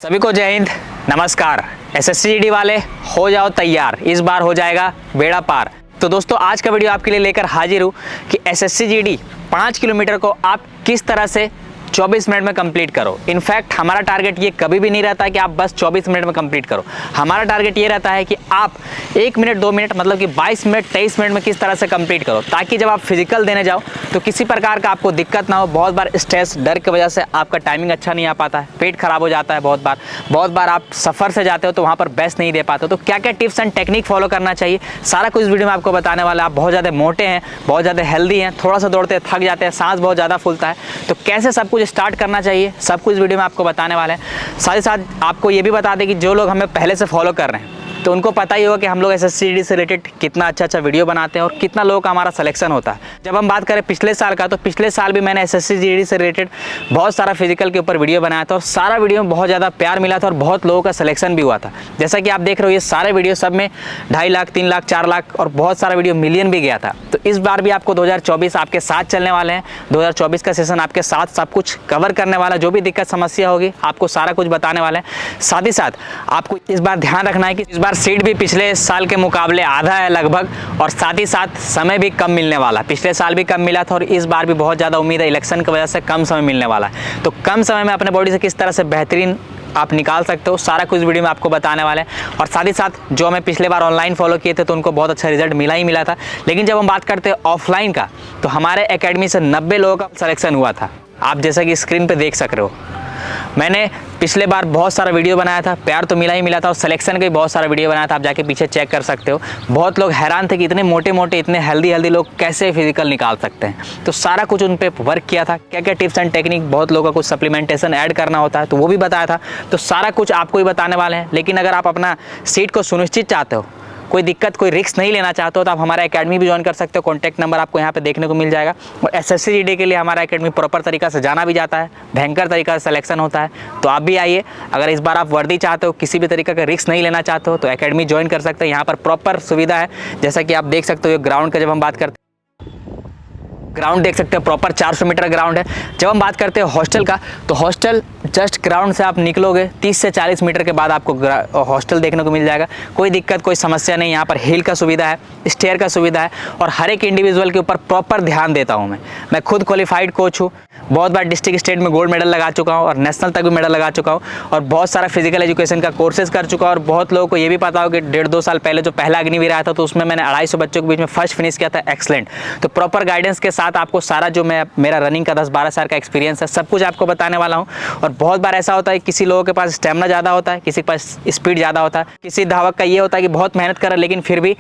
सभी को जय हिंद, नमस्कार। एसएससी जीडी वाले हो जाओ तैयार, इस बार हो जाएगा बेड़ा पार। तो दोस्तों आज का वीडियो आपके लिए लेकर हाजिर हूँ कि एसएससी जीडी 5 किलोमीटर को आप किस तरह से 24 मिनट में कंप्लीट करो। इनफैक्ट हमारा टारगेट ये कभी भी नहीं रहता है कि आप बस 24 मिनट में कंप्लीट करो। हमारा टारगेट ये रहता है कि आप 1 मिनट 2 मिनट मतलब कि 22 मिनट 23 मिनट में किस तरह से कंप्लीट करो, ताकि जब आप फिजिकल देने जाओ तो किसी प्रकार का आपको दिक्कत ना हो। बहुत बार स्ट्रेस डर की वजह से आपका टाइमिंग अच्छा नहीं आ पाता है, पेट खराब हो जाता है। बहुत बार आप सफ़र से जाते हो तो वहाँ पर बेस्ट नहीं दे पाते हो। तो क्या क्या टिप्स एंड टेक्निक फॉलो करना चाहिए, सारा कुछ इस वीडियो में आपको बताने वाला है। आप बहुत ज़्यादा मोटे हैं, बहुत ज़्यादा हेल्दी हैं, थोड़ा सा दौड़ते थक जाते हैं, सांस बहुत ज़्यादा फूलता है, तो कैसे सब कुछ स्टार्ट करना चाहिए, सब कुछ वीडियो में आपको बताने वाले हैं। साथ ही साथ आपको ये भी बता दें कि जो लोग हमें पहले से फॉलो कर रहे हैं तो उनको पता ही होगा कि हम लोग एसएससी जीडी से रिलेटेड कितना अच्छा वीडियो बनाते हैं और कितना लोगों का हमारा सिलेक्शन होता है। जब हम बात करें पिछले साल का, तो पिछले साल भी मैंने एसएससी जीडी से रिलेटेड बहुत सारा फिजिकल के ऊपर वीडियो बनाया था और सारा वीडियो में बहुत ज़्यादा प्यार मिला था और बहुत लोगों का सिलेक्शन भी हुआ था। जैसा कि आप देख रहे हो ये सारे वीडियो सब में 2.5 लाख 3 लाख 4 लाख और बहुत सारा वीडियो मिलियन भी गया था। तो इस बार भी आपको 2024 आपके साथ चलने वाले हैं। 2024 का सेशन आपके साथ सब कुछ कवर करने वाला है। जो भी दिक्कत समस्या होगी आपको सारा कुछ बताने वाले हैं। साथ ही साथ आपको इस बार ध्यान रखना है कि इस बार सीट भी पिछले साल के मुकाबले आधा है लगभग, और साथ ही साथ समय भी कम मिलने वाला। पिछले साल भी कम मिला था और इस बार भी बहुत ज़्यादा उम्मीद है इलेक्शन की वजह से कम समय मिलने वाला है। तो कम समय में अपने बॉडी से किस तरह से बेहतरीन आप निकाल सकते हो, सारा कुछ वीडियो में आपको बताने वाले हैं। और साथ ही साथ जो हमें पिछले बार ऑनलाइन फॉलो किए थे तो उनको बहुत अच्छा रिजल्ट मिला था। लेकिन जब हम बात करते हैं ऑफलाइन का, तो हमारे एकेडमी से 90 लोगों का सिलेक्शन हुआ था। आप जैसा कि स्क्रीन पे देख सक रहे हो, मैंने पिछले बार बहुत सारा वीडियो बनाया था, प्यार तो मिला ही मिला था, और सिलेक्शन का भी बहुत सारा वीडियो बनाया था। आप जाके पीछे चेक कर सकते हो। बहुत लोग हैरान थे कि इतने मोटे मोटे इतने हेल्दी लोग कैसे फिजिकल निकाल सकते हैं। तो सारा कुछ उन पर वर्क किया था। क्या क्या टिप्स एंड टेक्निक, बहुत लोगों का कुछ सप्लीमेंटेशन ऐड करना होता है तो वो भी बताया था। तो सारा कुछ आपको ही बताने वाले हैं। लेकिन अगर आप अपना सीट को सुनिश्चित चाहते हो, कोई दिक्कत कोई रिस्क नहीं लेना चाहते हो, तो आप हमारा एकेडमी भी ज्वाइन कर सकते हो। कॉन्टैक्ट नंबर आपको यहाँ पे देखने को मिल जाएगा। और एसएससी जीडी के लिए हमारा एकेडमी प्रॉपर तरीका से जाना भी जाता है, भयंकर तरीका से सिलेक्शन होता है। तो आप भी आइए। अगर इस बार आप वर्दी चाहते हो, किसी भी तरीके का रिस्क नहीं लेना चाहते हो, तो एकेडमी ज्वाइन कर सकते हैं। यहाँ पर प्रॉपर सुविधा है। जैसा कि आप देख सकते हो ग्राउंड का जब हम बात करते हैं, ग्राउंड देख सकते हो प्रॉपर 400 मीटर ग्राउंड है। जब हम बात करते हैं हॉस्टल का, तो हॉस्टल जस्ट ग्राउंड से आप निकलोगे 30 से 40 मीटर के बाद आपको हॉस्टल देखने को मिल जाएगा। कोई दिक्कत कोई समस्या नहीं। यहाँ पर हिल का सुविधा है, स्टेयर का सुविधा है, और हर एक इंडिविजुअल के ऊपर प्रॉपर ध्यान देता हूँ मैं खुद क्वालिफाइड कोच हूँ। बहुत बार डिस्ट्रिक्ट स्टेट में गोल्ड मेडल लगा चुका हूँ और नेशनल तक भी मेडल लगा चुका हूँ, और बहुत सारा फिजिकल एजुकेशन का कोर्सेज कर चुका हूँ। और बहुत लोगों को ये भी पता हो कि 1.5-2 साल पहले जो पहला अग्निवीर आया था तो उसमें मैंने 250 बच्चों के बीच में फर्स्ट फिनिश किया था। एक्सलेंट। तो प्रॉपर गाइडेंस के साथ आपको सारा जो मेरा रनिंग का 10-12 साल का एक्सपीरियंस है सब कुछ आपको बताने वाला हूँ। और बहुत बार ऐसा होता है किसी लोगों के पास स्टेमिना ज़्यादा होता है, किसी के पास स्पीड ज़्यादा होता है, किसी धावक का ये होता है कि बहुत मेहनत कर रहा है लेकिन फिर भी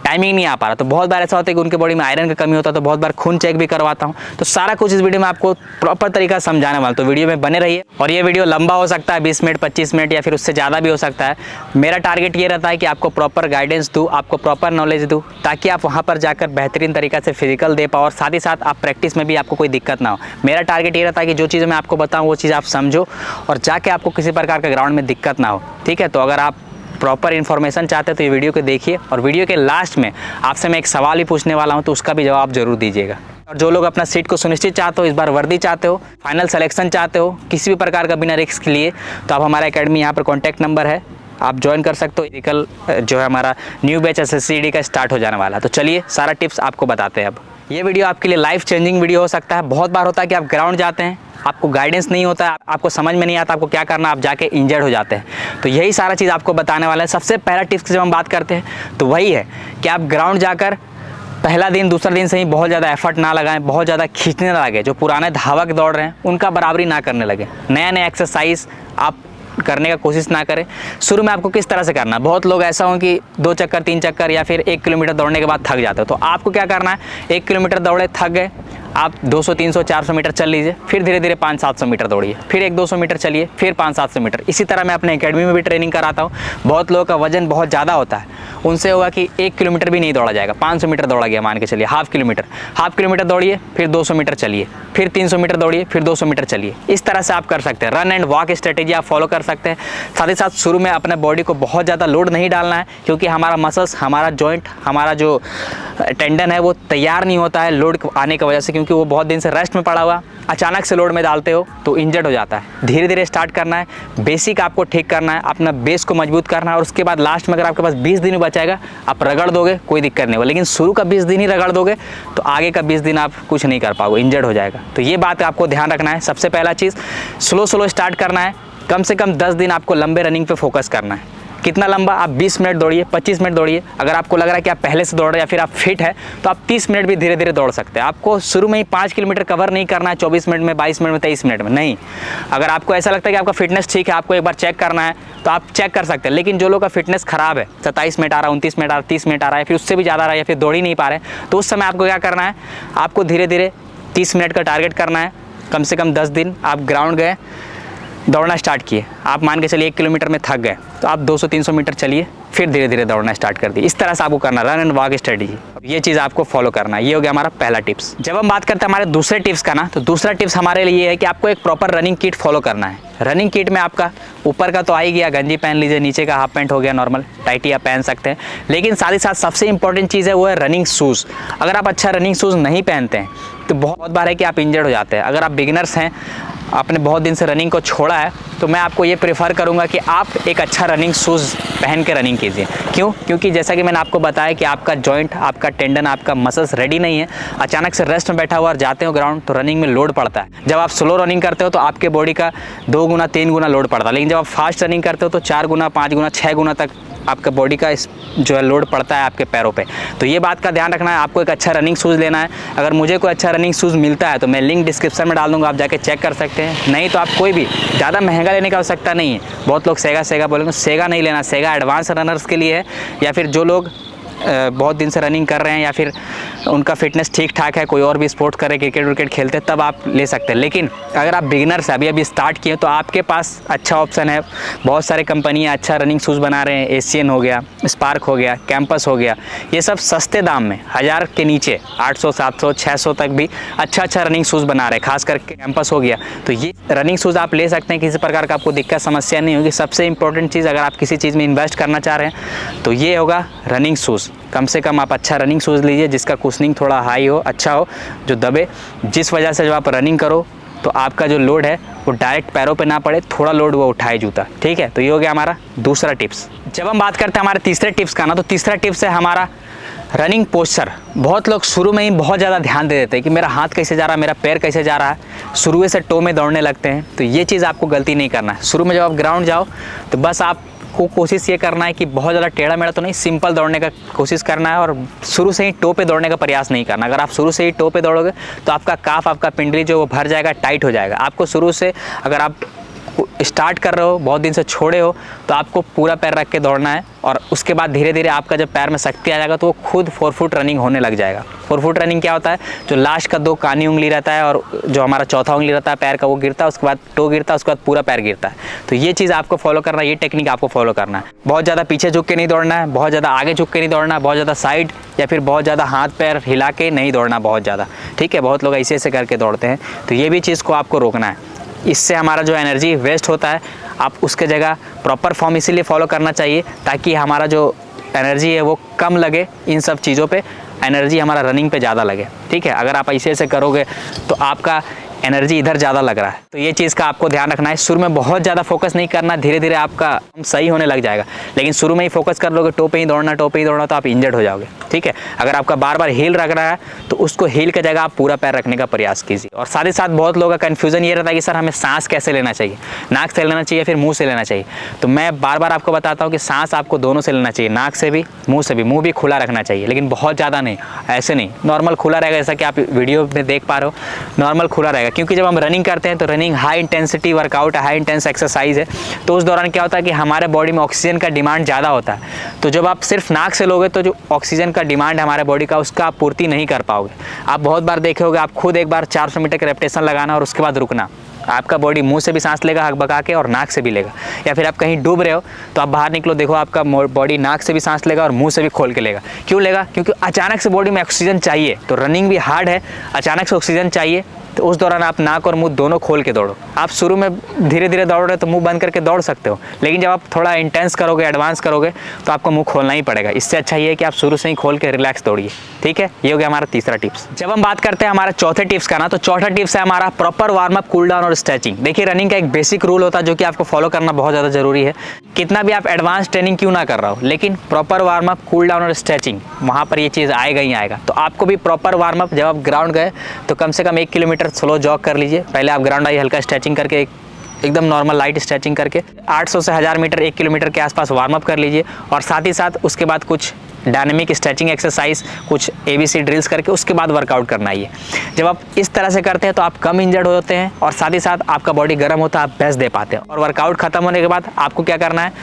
टाइमिंग नहीं आ पा रहा। तो बहुत बार ऐसा होता है कि उनके बॉडी में आयरन की कमी होता है, तो बहुत बार खून चेक भी करवाता हूँ। तो सारा कुछ इस वीडियो में आपको प्रॉपर तरीका समझाने वाला, तो वीडियो में बने रहिए। और ये वीडियो लंबा हो सकता है, 20 मिनट 25 मिनट या फिर उससे ज़्यादा भी हो सकता है। मेरा टारगेट ये रहता है कि आपको प्रॉपर गाइडेंस दूँ, आपको प्रॉपर नॉलेज दूँ, ताकि आप वहाँ पर जाकर बेहतरीन तरीका से फिजिकल दे पाओ और साथ ही साथ आप प्रैक्टिस में भी आपको कोई दिक्कत ना हो। मेरा टारगेट ये रहता है कि जो चीज़ मैं आपको बताऊँ वो चीज़ आप समझो और जाके आपको किसी प्रकार का ग्राउंड में दिक्कत ना हो। ठीक है, तो अगर आप प्रॉपर इन्फॉर्मेशन चाहते हैं तो ये वीडियो को देखिए। और वीडियो के लास्ट में आपसे मैं एक सवाल भी पूछने वाला हूँ, तो उसका भी जवाब जरूर दीजिएगा। और जो लोग अपना सीट को सुनिश्चित चाहते हो, इस बार वर्दी चाहते हो, फाइनल सिलेक्शन चाहते हो, किसी भी प्रकार का बिना रिस्क लिए, तो आप हमारा एकेडमी यहाँ पर कॉन्टैक्ट नंबर है, आप ज्वाइन कर सकते हो। फिजिकल जो है हमारा न्यू बैच एसएससी जीडी का स्टार्ट हो जाने वाला है। तो चलिए सारा टिप्स आपको बताते हैं। अब ये वीडियो आपके लिए लाइफ चेंजिंग वीडियो हो सकता है। बहुत बार होता है कि आप ग्राउंड जाते हैं, आपको गाइडेंस नहीं होता है, आपको समझ में नहीं आता आपको क्या करना, आप जाके इंजर्ड हो जाते हैं। तो यही सारा चीज़ आपको बताने वाला है। सबसे पहला टिप्स जब हम बात करते हैं तो वही है कि आप ग्राउंड जाकर पहला दिन दूसरा दिन से ही बहुत ज़्यादा एफर्ट ना लगाएं, बहुत ज़्यादा खींचने ना लगे। जो पुराने धावक दौड़ रहे हैं उनका बराबरी ना करने लगे। नया एक्सरसाइज आप करने का कोशिश ना करें। शुरू में आपको किस तरह से करना है, बहुत लोग ऐसा हो कि 2 चक्कर 3 चक्कर या फिर 1 किलोमीटर दौड़ने के बाद थक जाते हो। तो आपको क्या करना है, 1 किलोमीटर दौड़े थक गए, आप 200 300 400 मीटर चल लीजिए, फिर धीरे धीरे 500-700 मीटर दौड़िए, फिर 100-200 मीटर चलिए, फिर 500-700 मीटर। इसी तरह मैं अपने एकेडमी में भी ट्रेनिंग कराता हूँ। बहुत लोगों का वजन बहुत ज़्यादा होता है, उनसे होगा कि 1 किलोमीटर भी नहीं दौड़ा जाएगा, 500 मीटर दौड़ा गया मान के चलिए, हाफ किलोमीटर दौड़िए, फिर 200 मीटर चलिए, फिर 300 मीटर दौड़िए, फिर 200 मीटर चलिए। इस तरह से आप कर सकते हैं। रन एंड वॉक स्ट्रेटेजी आप फॉलो कर सकते हैं। साथ ही साथ शुरू में अपने बॉडी को बहुत ज़्यादा लोड नहीं डालना है, क्योंकि हमारा मसल्स, हमारा जॉइंट, हमारा जो टेंडन है वो तैयार नहीं होता है लोड आने की वजह से, क्योंकि वो बहुत दिन से रेस्ट में पड़ा हुआ, अचानक से लोड में डालते हो तो इंजर्ड हो जाता है। धीरे धीरे स्टार्ट करना है, बेसिक आपको ठीक करना है, अपना बेस को मजबूत करना है और उसके बाद लास्ट में अगर आपके पास 20 दिन बचाएगा आप रगड़ दोगे, कोई दिक्कत नहीं होगा। लेकिन शुरू का 20 दिन ही रगड़ दोगे तो आगे का 20 दिन आप कुछ नहीं कर पाओगे, इंजर्ड हो जाएगा। तो ये बात आपको ध्यान रखना है। सबसे पहला चीज़ स्लो स्टार्ट करना है, कम से कम 10 दिन आपको लंबे रनिंग पे फोकस करना है। कितना लंबा? आप 20 मिनट दौड़िए, 25 मिनट दौड़िए। अगर आपको लग रहा है कि आप पहले से दौड़ रहे हैं या फिर आप फिट है तो आप 30 मिनट भी धीरे धीरे दौड़ सकते हैं। आपको शुरू में ही 5 किलोमीटर कवर नहीं करना है 24 मिनट में, 22 मिनट में, 23 मिनट में नहीं। अगर आपको ऐसा लगता है कि आपका फिटनेस ठीक है, आपको एक बार चेक करना है तो आप चेक कर सकते हैं। लेकिन जो लोग का फिटनेस खराब है, 27 मिनट आ रहा है, 29 मिनट आ रहा है, 30 मिनट आ रहा है, फिर उससे भी ज़्यादा आ रहा है या फिर दौड़ ही नहीं पा रहे, तो उस समय आपको क्या करना है, आपको धीरे धीरे 30 मिनट का टारगेट करना है। कम से कम 10 दिन आप ग्राउंड गए, दौड़ना स्टार्ट किए, आप मान के चलिए 1 किलोमीटर में थक गए तो आप 200-300 मीटर चलिए, फिर धीरे धीरे दौड़ना स्टार्ट कर दिए। इस तरह से आपको करना, रन एंड वॉक स्ट्रेटजी, ये चीज़ आपको फॉलो करना है। ये हो गया हमारा पहला टिप्स। जब हम बात करते हैं हमारे दूसरे टिप्स का ना, तो दूसरा टिप्स हमारे लिए है कि आपको एक प्रॉपर रनिंग किट फॉलो करना है। रनिंग किट में आपका ऊपर का तो आ ही गया, गंजी पहन लीजिए, नीचे का हाफ पैंट हो गया नॉर्मल, टाइटी आप पहन सकते हैं। लेकिन साथ ही साथ सबसे इंपॉर्टेंट चीज़ है वो है रनिंग शूज़। अगर आप अच्छा रनिंग शूज़ नहीं पहनते हैं तो बहुत बार है कि आप इंजर्ड हो जाते हैं। अगर आप बिगिनर्स हैं, आपने बहुत दिन से रनिंग को छोड़ा है, तो मैं आपको ये प्रेफर करूंगा कि आप एक अच्छा रनिंग शूज़ पहन के रनिंग कीजिए। क्यों? क्योंकि जैसा कि मैंने आपको बताया कि आपका जॉइंट, आपका टेंडन, आपका मसल्स रेडी नहीं है, अचानक से रेस्ट में बैठा हुआ और जाते हो ग्राउंड तो रनिंग में लोड पड़ता है। जब आप स्लो रनिंग करते हो तो आपके बॉडी का 2 गुना 3 गुना लोड पड़ता है, लेकिन जब आप फास्ट रनिंग करते हो तो 4 गुना 5 गुना 6 गुना तक आपका बॉडी का जो है लोड पड़ता है आपके पैरों पे। तो ये बात का ध्यान रखना है। आपको एक अच्छा रनिंग शूज़ लेना है। अगर मुझे कोई अच्छा रनिंग शूज़ मिलता है तो मैं लिंक डिस्क्रिप्शन में डाल दूँगा, आप जाके चेक कर सकते हैं। नहीं तो आप कोई भी ज़्यादा महंगा लेने की आवश्यकता नहीं है। बहुत लोग सेगा बोलेंगे, सेगा नहीं लेना। सेगा एडवांस रनर्स के लिए है, या फिर जो लोग बहुत दिन से रनिंग कर रहे हैं या फिर उनका फिटनेस ठीक ठाक है, कोई और भी स्पोर्ट्स कर रहे, क्रिकेट विकेट खेलते हैं, तब आप ले सकते हैं। लेकिन अगर आप बिगिनर्स हैं, अभी स्टार्ट किए, तो आपके पास अच्छा ऑप्शन है। बहुत सारे कंपनियां अच्छा रनिंग शूज़ बना रहे हैं, एशियन हो गया, स्पार्क हो गया, कैंपस हो गया, ये सब सस्ते दाम में 1000 के नीचे 800 700 600 तक भी अच्छा रनिंग शूज़ बना रहे हैं। खास करके कैंपस हो गया, तो ये रनिंग शूज़ आप ले सकते हैं। किसी प्रकार का आपको दिक्कत समस्या नहीं होगी। सबसे इंपॉर्टेंट चीज़, अगर आप किसी चीज़ में इन्वेस्ट करना चाह रहे हैं तो ये होगा रनिंग शूज़। कम से कम आप अच्छा रनिंग शूज़ लीजिए जिसका कुशनिंग थोड़ा हाई हो, अच्छा हो, जो दबे, जिस वजह से जब आप रनिंग करो तो आपका जो लोड है वो डायरेक्ट पैरों पे ना पड़े, थोड़ा लोड वो उठाए जूता। ठीक है, तो ये हो गया हमारा दूसरा टिप्स। जब हम बात करते हैं हमारे तीसरे टिप्स का ना, तो तीसरा टिप्स है हमारा रनिंग पोस्चर। बहुत लोग शुरू में ही बहुत ज़्यादा ध्यान दे देते हैं कि मेरा हाथ कैसे जा रहा है, मेरा पैर कैसे जा रहा है, शुरू से टो में दौड़ने लगते हैं। तो ये चीज़ आपको गलती नहीं करना है। शुरू में जब आप ग्राउंड जाओ तो बस आप को कोशिश ये करना है कि बहुत ज़्यादा टेढ़ा मेढ़ा तो नहीं, सिंपल दौड़ने का कोशिश करना है और शुरू से ही टो पे दौड़ने का प्रयास नहीं करना। अगर आप शुरू से ही टो पे दौड़ोगे तो आपका काफ, आपका पिंडली जो वो भर जाएगा, टाइट हो जाएगा। आपको शुरू से, अगर आप स्टार्ट कर रहे हो, बहुत दिन से छोड़े हो, तो आपको पूरा पैर रख के दौड़ना है और उसके बाद धीरे धीरे आपका जब पैर में शक्ति आ जाएगा तो वो खुद 4 फुट रनिंग होने लग जाएगा। 4 फुट रनिंग क्या होता है? जो लास्ट का 2 कानी उंगली रहता है और जो हमारा चौथा उंगली रहता है पैर का, वो गिरता है, उसके बाद टो गिरता है, उसके बाद पूरा पैर गिरता है। तो ये चीज़ आपको फॉलो करना है, ये टेक्निक आपको फॉलो करना है। बहुत ज़्यादा पीछे झुक के नहीं दौड़ना है, बहुत ज़्यादा आगे झुक के नहीं दौड़ना है, बहुत ज़्यादा साइड या फिर बहुत ज़्यादा हाथ पैर हिला के नहीं दौड़ना बहुत ज़्यादा। ठीक है, बहुत लोग ऐसे ऐसे करके दौड़ते हैं, तो ये भी चीज़ को आपको रोकना है। इससे हमारा जो एनर्जी वेस्ट होता है, आप उसके जगह प्रॉपर फॉर्म इसीलिए फॉलो करना चाहिए ताकि हमारा जो एनर्जी है वो कम लगे, इन सब चीज़ों पे एनर्जी हमारा रनिंग पे ज़्यादा लगे। ठीक है, अगर आप ऐसे ऐसे करोगे तो आपका एनर्जी इधर ज़्यादा लग रहा है, तो ये चीज़ का आपको ध्यान रखना है। शुरू में बहुत ज़्यादा फोकस नहीं करना, धीरे धीरे आपका सही होने लग जाएगा। लेकिन शुरू में ही फोकस कर लोगे टो पे ही दौड़ना, टो पे ही दौड़ना, तो आप इंजर्ड हो जाओगे। ठीक है, अगर आपका बार बार हील रख रहा है तो उसको हील की जगह आप पूरा पैर रखने का प्रयास कीजिए। और साथ ही साथ बहुत लोगों का कन्फ्यूजन ये रहता है कि सर हमें सांस कैसे लेना चाहिए, नाक से लेना चाहिए फिर मुँह से लेना चाहिए। तो मैं बार बार आपको बताता हूँ कि सांस आपको दोनों से लेना चाहिए, नाक से भी, मुँह से भी। मुँह भी खुला रखना चाहिए, लेकिन बहुत ज़्यादा नहीं, ऐसे नहीं, नॉर्मल खुला रहेगा, जैसा कि आप वीडियो में देख पा रहे हो, नॉर्मल खुला रहेगा। क्योंकि जब हम रनिंग करते हैं तो रनिंग हाई इंटेंसिटी वर्कआउट है, हाई इंटेंस एक्सरसाइज है, तो उस दौरान क्या होता है कि हमारे बॉडी में ऑक्सीजन का डिमांड ज़्यादा होता है। तो जब आप सिर्फ नाक से लोगे तो जो ऑक्सीजन का डिमांड है हमारे बॉडी का, उसका आप पूर्ति नहीं कर पाओगे। आप बहुत बार देखे होगे, आप खुद एक बार 400 मीटर का रेपिटेशन लगाना और उसके बाद रुकना। आपका बॉडी मुंह से भी सांस लेगा हकबका के और नाक से भी लेगा। या फिर आप कहीं डूब रहे हो तो आप बाहर निकलो, देखो आपका बॉडी नाक से भी सांस लेगा और मुंह से भी खोल के लेगा। क्यों लेगा? क्योंकि अचानक से बॉडी में ऑक्सीजन चाहिए। तो रनिंग भी हार्ड है, अचानक से ऑक्सीजन चाहिए, तो उस दौरान आप नाक और मुंह दोनों खोल के दौड़ो। आप शुरू में धीरे धीरे दौड़ रहे हो तो मुंह बंद करके दौड़ सकते हो, लेकिन जब आप थोड़ा इंटेंस करोगे, एडवांस करोगे, तो आपको मुंह खोलना ही पड़ेगा। इससे अच्छा ये है कि आप शुरू से ही खोल के रिलैक्स दौड़िए, ठीक है। ये हो गया हमारा तीसरा टिप्स। जब हम बात करते हैं हमारा चौथे टिप्स का ना, तो चौथा टिप्स है हमारा proper warm up, cool down और स्ट्रेचिंग। देखिए रनिंग का एक बेसिक रूल होता है जो कि आपको फॉलो करना बहुत ज़्यादा जरूरी है। कितना भी आप एडवांस ट्रेनिंग क्यों ना कर रहा हो, लेकिन proper warm up, cool down और स्ट्रेचिंग, वहाँ पर ये चीज़ आएगा ही आएगा। तो आपको भी प्रॉपर वार्म अप, जब आप ग्राउंड गए तो कम से कम 1 किलोमीटर स्लो जॉग कर लीजिए। पहले आप ग्राउंड आइए, हल्का स्ट्रेचिंग करके, एकदम नॉर्मल लाइट स्ट्रेचिंग करके 800 से 1000 मीटर 1 किलोमीटर के आसपास वार्म अप कर लीजिए। और साथ ही साथ उसके बाद कुछ डायनेमिक स्ट्रेचिंग एक्सरसाइज, कुछ ABC ड्रिल्स करके उसके बाद वर्कआउट करना है। जब आप इस तरह से करते हैं तो आप कम इंजर्ड होते हैं और साथ ही साथ आपका बॉडी गर्म होता है, आप बेस्ट दे पाते हैं। और वर्कआउट खत्म होने के बाद आपको क्या करना है,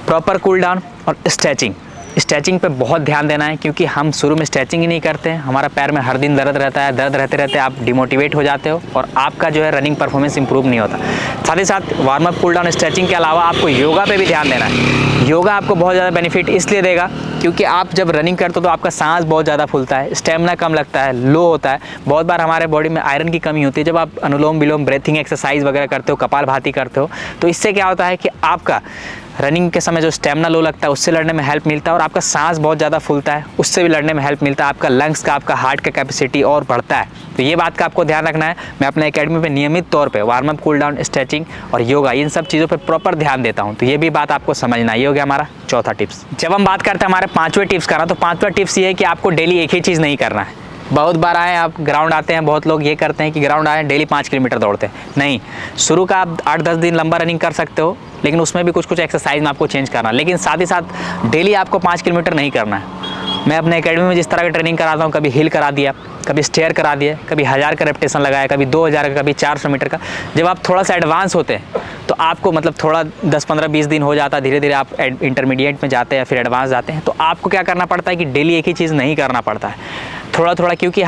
प्रॉपर कूल डाउन और स्ट्रेचिंग। स्ट्रेचिंग पे बहुत ध्यान देना है, क्योंकि हम शुरू में स्ट्रेचिंग ही नहीं करते हैं, हमारा पैर में हर दिन दर्द रहता है, दर्द रहते रहते आप डिमोटिवेट हो जाते हो और आपका जो है रनिंग परफॉर्मेंस इंप्रूव नहीं होता। साथ ही साथ warm up, cool down, stretching के अलावा आपको योगा पे भी ध्यान देना है। योगा आपको बहुत ज़्यादा बेनिफिट इसलिए देगा क्योंकि आप जब रनिंग करते हो तो आपका सांस बहुत ज़्यादा फूलता है, स्टेमिना कम लगता है, लो होता है। बहुत बार हमारे बॉडी में आयरन की कमी होती है। जब आप अनुलोम विलोम ब्रीथिंग एक्सरसाइज वगैरह करते हो, कपालभाति करते हो, तो इससे क्या होता है कि आपका रनिंग के समय जो स्टेमिना लो लगता है उससे लड़ने में हेल्प मिलता है और आपका सांस बहुत ज़्यादा फूलता है, उससे भी लड़ने में हेल्प मिलता है। आपका लंग्स का, आपका हार्ट का कैपेसिटी और बढ़ता है। तो ये बात का आपको ध्यान रखना है। मैं अपने एकेडमी पे नियमित तौर पे warm up, cool down, stretching और योगा, इन सब चीज़ों पे प्रॉपर ध्यान देता हूँ। तो ये भी बात आपको समझना है। ये हो गया हमारा चौथा टिप्स। जब हम बात करते हैं हमारे पाँचवें टिप्स का ना, तो पाँचवा टिप्स ये है कि आपको डेली एक ही चीज़ नहीं करना है। बहुत बार आए आप ग्राउंड आते हैं, बहुत लोग ये करते हैं कि ग्राउंड आए डेली 5 किलोमीटर दौड़ते हैं। नहीं, शुरू का आप 8-10 दिन लंबा रनिंग कर सकते हो, लेकिन उसमें भी कुछ एक्सरसाइज में आपको चेंज करना है। लेकिन साथ ही साथ डेली आपको 5 किलोमीटर नहीं करना है। मैं अपने एकेडमी में जिस तरह की ट्रेनिंग कराता हूँ, कभी हिल करा दिया, कभी स्टेयर करा दिया, कभी 1000 का रेपिटेशन लगाया, कभी 2000 का, कभी 400 मीटर का। जब आप थोड़ा सा एडवांस होते हैं तो आपको मतलब थोड़ा 10-15-20 दिन हो जाता है, धीरे धीरे आप इंटरमीडिएट में जाते हैं, फिर एडवांस जाते हैं। तो आपको क्या करना पड़ता है कि डेली एक ही चीज़ नहीं करना पड़ता है, थोड़ा थोड़ा, क्योंकि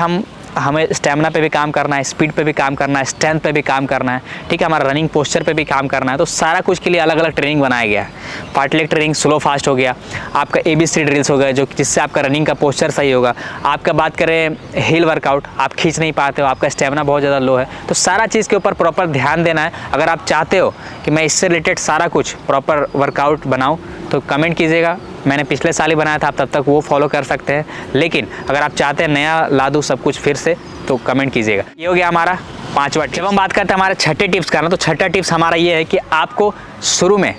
हमें स्टेमिना पे भी काम करना है, स्पीड पे भी काम करना है, स्ट्रेंथ पे भी काम करना है, ठीक है, हमारा रनिंग पोस्चर पे भी काम करना है। तो सारा कुछ के लिए अलग अलग ट्रेनिंग बनाया गया है। पार्टलेग ट्रेनिंग स्लो फास्ट हो गया, आपका ABC ड्रिल्स हो गए जो जिससे आपका रनिंग का पोस्चर सही होगा। आपका बात करें हिल वर्कआउट, आप खींच नहीं पाते हो, आपका स्टेमिना बहुत ज़्यादा लो है, तो सारा चीज़ के ऊपर प्रॉपर ध्यान देना है। अगर आप चाहते हो कि मैं इससे रिलेटेड सारा कुछ प्रॉपर वर्कआउट बनाऊँ तो कमेंट कीजिएगा। मैंने पिछले साल ही बनाया था, आप तब तक वो फॉलो कर सकते हैं। लेकिन अगर आप चाहते हैं नया ला दूँ सब कुछ फिर से, तो कमेंट कीजिएगा। ये हो गया हमारा पांचवा। जब हम बात करते हैं हमारे छठे टिप्स का ना, तो छठा टिप्स हमारा ये है कि आपको शुरू में,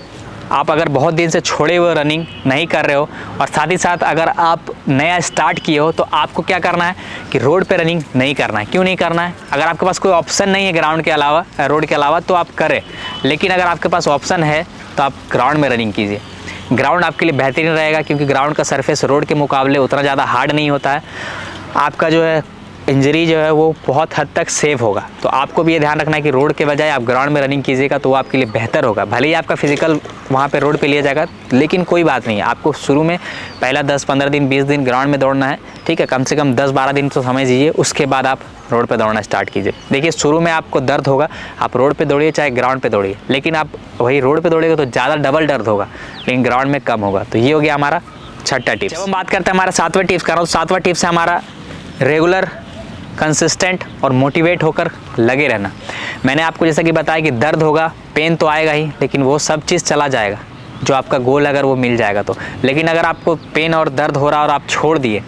आप अगर बहुत दिन से छोड़े हुए रनिंग नहीं कर रहे हो और साथ ही साथ अगर आप नया स्टार्ट किए हो, तो आपको क्या करना है कि रोड पे रनिंग नहीं करना है। क्यों नहीं करना है? अगर आपके पास कोई ऑप्शन नहीं है ग्राउंड के अलावा, रोड के अलावा, तो आप करें। लेकिन अगर आपके पास ऑप्शन है तो आप ग्राउंड में रनिंग कीजिए। ग्राउंड आपके लिए बेहतरीन रहेगा, क्योंकि ग्राउंड का सरफेस रोड के मुकाबले उतना ज़्यादा हार्ड नहीं होता है। आपका जो है इंजरी जो है वो बहुत हद तक सेफ होगा। तो आपको भी ये ध्यान रखना है कि रोड के बजाय आप ग्राउंड में रनिंग कीजिएगा, तो वो आपके लिए बेहतर होगा। भले ही आपका फिजिकल वहाँ पे रोड पे लिया जाएगा, लेकिन कोई बात नहीं है, आपको शुरू में पहला 10-15 दिन 20 दिन ग्राउंड में दौड़ना है, ठीक है। कम से कम 10-12 दिन तो समझ लीजिए, उसके बाद आप रोड पे दौड़ना स्टार्ट कीजिए। देखिए शुरू में आपको दर्द होगा, आप रोड पे दौड़िए चाहे ग्राउंड पे दौड़िए, लेकिन आप वही रोड पे दौड़िएगा तो ज़्यादा डबल दर्द होगा, लेकिन ग्राउंड में कम होगा। तो ये हो गया हमारा छठा टिप्स। जब हम बात करते हैं हमारा सातवें टिप्स का, तो सातवां टिप्स है हमारा रेगुलर, कंसिस्टेंट और मोटिवेट होकर लगे रहना। मैंने आपको जैसा कि बताया कि दर्द होगा, पेन तो आएगा ही, लेकिन वो सब चीज़ चला जाएगा जो आपका गोल अगर वो मिल जाएगा तो। लेकिन अगर आपको पेन और दर्द हो रहा और आप छोड़ दिए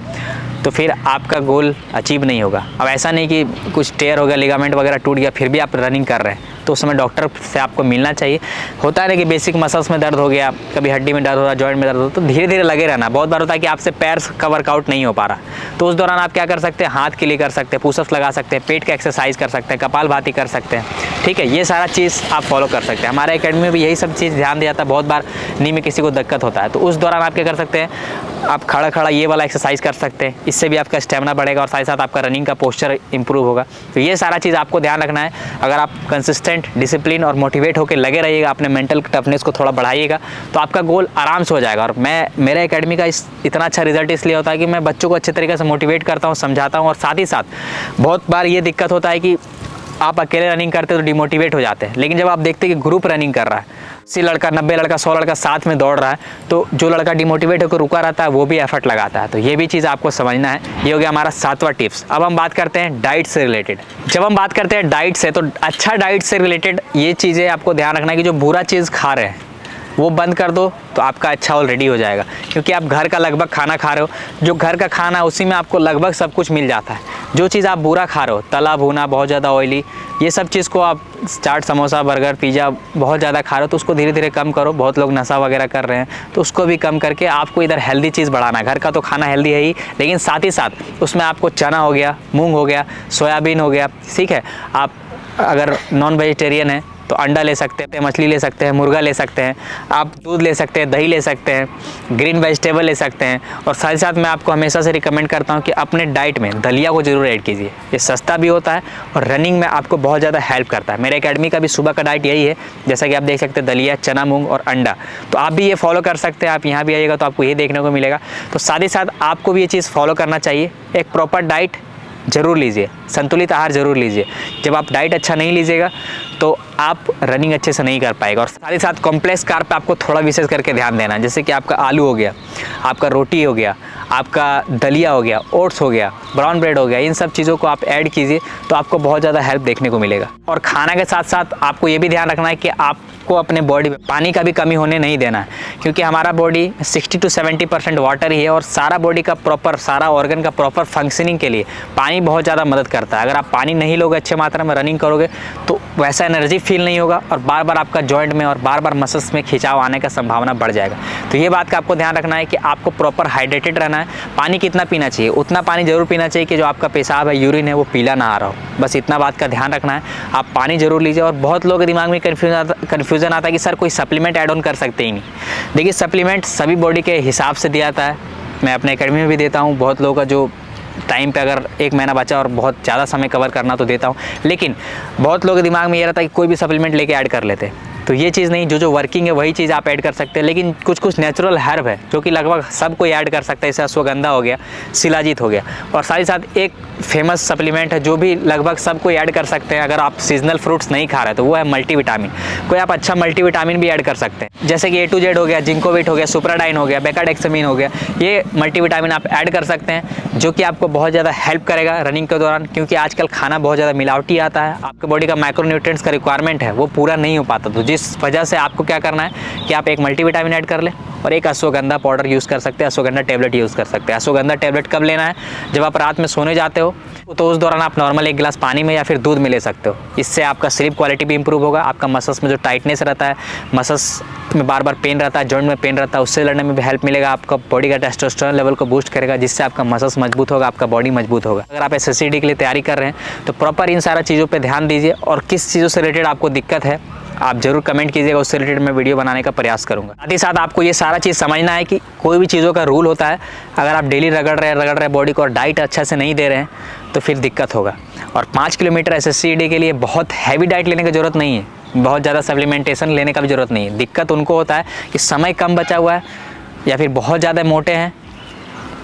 तो फिर आपका गोल अचीव नहीं होगा। अब ऐसा नहीं कि कुछ टेयर हो गया, लिगामेंट वगैरह टूट गया, फिर भी आप रनिंग कर रहे हैं, तो उस समय डॉक्टर से आपको मिलना चाहिए। होता है ना कि बेसिक मसल्स में दर्द हो गया, कभी हड्डी में दर्द हो रहा, जॉइंट में दर्द हो रहा, तो धीरे धीरे लगे रहना। बहुत बार होता है कि आपसे पैर का वर्कआउट नहीं हो पा रहा, तो उस दौरान आप क्या कर सकते हैं, हाथ के लिए कर सकते हैं, पुशअप्स लगा सकते हैं, पेट का एक्सरसाइज कर सकते हैं, कपालभाति कर सकते हैं, ठीक है। ये सारा चीज़ आप फॉलो कर सकते हैं। हमारे एकेडमी में भी यही सब चीज़ ध्यान दिया जाता है। बहुत बार नी में किसी को दिक्कत होता है, तो उस दौरान आप क्या कर सकते हैं, आप खड़ा खड़ा ये वाला एक्सरसाइज कर सकते हैं। इससे भी आपका स्टेमिना बढ़ेगा और साथ ही साथ आपका रनिंग का पोस्चर इंप्रूव होगा। तो ये सारा चीज़ आपको ध्यान रखना है। अगर आप कंसिस्टेंट, डिसिप्लिन और मोटिवेट होकर लगे रहिएगा, अपने मेंटल टफनेस को थोड़ा बढ़ाइएगा, तो आपका गोल आराम से हो जाएगा। और मेरे एकेडमी का इतना अच्छा रिजल्ट इसलिए होता है कि मैं बच्चों को अच्छे तरीके से मोटिवेट करता हूँ, समझाता हूँ। और साथ ही साथ बहुत बार ये दिक्कत होता है कि आप अकेले रनिंग करते तो डिमोटिवेट हो जाते हैं, लेकिन जब आप देखते हैं कि ग्रुप रनिंग कर रहा है, 80 लड़का 90 लड़का 100 लड़का साथ में दौड़ रहा है, तो जो लड़का डिमोटिवेट होकर रुका रहता है वो भी एफर्ट लगाता है। तो ये भी चीज़ आपको समझना है। ये हो गया हमारा 7वां टिप्स। अब हम बात करते हैं डाइट से रिलेटेड। जब हम बात करते हैं डाइट से, तो अच्छा डाइट से रिलेटेड ये चीज़ें आपको ध्यान रखना है कि जो बुरा चीज़ खा रहे हैं वो बंद कर दो तो आपका अच्छा ऑलरेडी हो जाएगा, क्योंकि आप घर का लगभग खाना खा रहे हो। जो घर का खाना उसी में आपको लगभग सब कुछ मिल जाता है। जो चीज़ आप बुरा खा रहे हो, तला भुना, बहुत ज़्यादा ऑयली, ये सब चीज़ को आप चाट समोसा बर्गर पिज़्ज़ा बहुत ज़्यादा खा रहे हो तो उसको धीरे धीरे कम करो। बहुत लोग नशा वगैरह कर रहे हैं तो उसको भी कम करके आपको इधर हेल्दी चीज़ बढ़ाना है। घर का तो खाना हेल्दी है ही, लेकिन साथ ही साथ उसमें आपको चना हो गया, मूंग हो गया, सोयाबीन हो गया, ठीक है। आप अगर नॉन वेजिटेरियन है तो अंडा ले सकते हैं, मछली ले सकते हैं, मुर्गा ले सकते हैं, आप दूध ले सकते हैं, दही ले सकते हैं, ग्रीन वेजिटेबल ले सकते हैं। और साथ ही साथ मैं आपको हमेशा से रिकमेंड करता हूं कि अपने डाइट में दलिया को ज़रूर ऐड कीजिए। ये सस्ता भी होता है और रनिंग में आपको बहुत ज़्यादा हेल्प करता है। मेरे एकेडमी का भी सुबह का डाइट यही है, जैसा कि आप देख सकते हैं, दलिया, चना, मूंग और अंडा। तो आप भी ये फॉलो कर सकते हैं। आप यहाँ भी आइएगा तो आपको ये देखने को मिलेगा। तो साथ ही साथ आपको भी ये चीज़ फॉलो करना चाहिए। एक प्रॉपर डाइट ज़रूर लीजिए, संतुलित आहार ज़रूर लीजिए। जब आप डाइट अच्छा नहीं लीजिएगा तो आप रनिंग अच्छे से नहीं कर पाएगा। और साथ ही साथ कॉम्प्लेक्स कार्ब पे आपको थोड़ा विशेष करके ध्यान देना है, जैसे कि आपका आलू हो गया, आपका रोटी हो गया, आपका दलिया हो गया, ओट्स हो गया, ब्राउन ब्रेड हो गया। इन सब चीज़ों को आप ऐड कीजिए तो आपको बहुत ज़्यादा हेल्प देखने को मिलेगा। और खाना के साथ साथ आपको ये भी ध्यान रखना है कि आपको अपने बॉडी में पानी का भी कमी होने नहीं देना है, क्योंकि हमारा बॉडी 60 to 70% वाटर ही है और सारा बॉडी का प्रॉपर, सारा ऑर्गन का प्रॉपर फंक्शनिंग के लिए पानी बहुत ज़्यादा मदद करता है। अगर आप पानी नहीं लोगे, अच्छे मात्रा में रनिंग करोगे तो वैसा एनर्जी फील नहीं होगा और बार बार आपका जॉइंट में और बार बार मसल्स में खिंचाव आने का संभावना बढ़ जाएगा। तो ये बात का आपको ध्यान रखना है कि आपको प्रॉपर हाइड्रेटेड रहना है। पानी कितना पीना चाहिए, उतना पानी जरूर पीना चाहिए कि जो आपका पेशाब है, यूरिन है, वो पीला ना आ रहा हो। बस इतना बात का ध्यान रखना है। आप पानी जरूर लीजिए। और बहुत लोगों के दिमाग में कन्फ्यूज़न आता है कि सर कोई सप्लीमेंट ऐड ऑन कर सकते ही नहीं। देखिए, सप्लीमेंट सभी बॉडी के हिसाब से दिया जाता है। मैं अपने एकेडमी में भी देता हूँ। बहुत लोगों का जो टाइम पे अगर 1 महीना बचा और बहुत ज़्यादा समय कवर करना तो देता हूँ, लेकिन बहुत लोगों के दिमाग में ये रहता है कि कोई भी सप्लीमेंट लेके ऐड कर लेते हैं। तो ये चीज़ नहीं, जो वर्किंग है वही चीज़ आप ऐड कर सकते हैं। लेकिन कुछ कुछ नेचुरल हर्ब है जो कि लगभग सब कोई ऐड कर सकता है। जैसे अश्वगंधा हो गया, शिलाजीत हो गया। और साथ ही साथ एक फेमस सप्लीमेंट है जो भी लगभग सब कोई ऐड कर सकते हैं अगर आप सीजनल फ्रूट्स नहीं खा रहे तो वो है मल्टीविटामिन। कोई आप अच्छा मल्टीविटामिन भी ऐड कर सकते हैं, जैसे कि A to Z हो गया, जिंकोविट हो गया, सुप्राडाइन हो गया, बेकाडेक्सामिन हो गया। ये मल्टीविटामिन आप ऐड कर सकते हैं जो कि आपको बहुत ज़्यादा हेल्प करेगा रनिंग के दौरान, क्योंकि आजकल खाना बहुत ज़्यादा मिलावटी आता है। आपके बॉडी का माइक्रोन्यूट्रिएंट्स का रिक्वायरमेंट है वो पूरा नहीं हो पाता। तो जिस वजह से आपको क्या करना है कि आप एक मल्टीविटामिन ऐड कर लें और एक अश्वगंधा पाउडर यूज़ कर सकते हैं, अश्वगंधा टैबलेट यूज़ कर सकते हैं। अश्वगंधा टैबलेट कब लेना है? जब आप रात में सोने जाते हो तो उस दौरान आप नॉर्मल 1 गिलास पानी में या फिर दूध में ले सकते हो। इससे आपका स्लीप क्वालिटी भी इंप्रूव होगा। आपका मसल्स में जो टाइटनेस रहता है, मसल्स में बार बार पेन रहता है, जॉइंट में पेन रहता है, उससे लड़ने में भी हेल्प मिलेगा। आपका बॉडी का टेस्टोस्टेरोन लेवल को बूस्ट करेगा, जिससे आपका मसल्स मजबूत होगा, आपका बॉडी मजबूत होगा। अगर आप SSCD के लिए तैयारी कर रहे हैं तो प्रॉपर इन सारा चीज़ों पर ध्यान दीजिए। और किस चीज़ों से रिलेटेड आपको दिक्कत है आप जरूर कमेंट कीजिएगा, उससे रिलेटेड मैं वीडियो बनाने का प्रयास करूंगा। साथ ही साथ आपको ये सारा चीज़ समझना है कि कोई भी चीज़ों का रूल होता है। अगर आप डेली रगड़ रहे हैं बॉडी को और डाइट अच्छा से नहीं दे रहे हैं तो फिर दिक्कत होगा। और 5 किलोमीटर SSCD के लिए बहुत हैवी डाइट लेने की ज़रूरत नहीं है, बहुत ज़्यादा सप्लीमेंटेशन लेने का भी ज़रूरत नहीं है। दिक्कत उनको होता है कि समय कम बचा हुआ है, या फिर बहुत ज़्यादा मोटे हैं,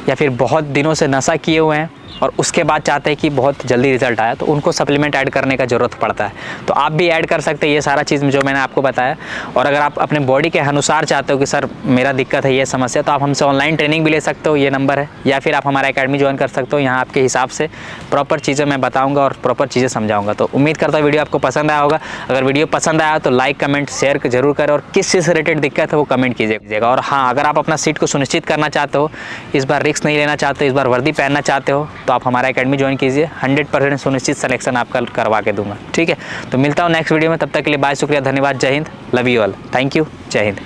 या फिर बहुत दिनों से नशा किए हुए हैं और उसके बाद चाहते हैं कि बहुत जल्दी रिजल्ट आया, तो उनको सप्लीमेंट ऐड करने का ज़रूरत पड़ता है। तो आप भी ऐड कर सकते हैं ये सारा चीज़ जो मैंने आपको बताया। और अगर आप अपने बॉडी के अनुसार चाहते हो कि सर मेरा दिक्कत है, ये समस्या, तो आप हमसे ऑनलाइन ट्रेनिंग भी ले सकते हो, ये नंबर है। या फिर आप हमारा एकेडमी ज्वाइन कर सकते हो। यहाँ आपके हिसाब से प्रॉपर चीज़ें मैं बताऊँगा और प्रॉपर चीज़ें समझाऊँगा। तो उम्मीद करता हूँ वीडियो आपको पसंद आया होगा। अगर वीडियो पसंद आया तो लाइक, कमेंट, शेयर जरूर करें और किस चीज़ से रिलेटेड दिक्कत है वो कमेंट कीजिएगा। और हाँ, अगर आप अपना सीट को सुनिश्चित करना चाहते हो, इस बार रिस्क नहीं लेना चाहते, इस बार वर्दी पहनना चाहते हो, तो आप हमारा एकेडमी ज्वाइन कीजिए। 100% सुनिश्चित सिलेक्शन आपका करवा के दूंगा। ठीक है, तो मिलता हूँ नेक्स्ट वीडियो में। तब तक के लिए बाय, शुक्रिया, धन्यवाद, जय Hind, love you all, thank you, जय हिंद।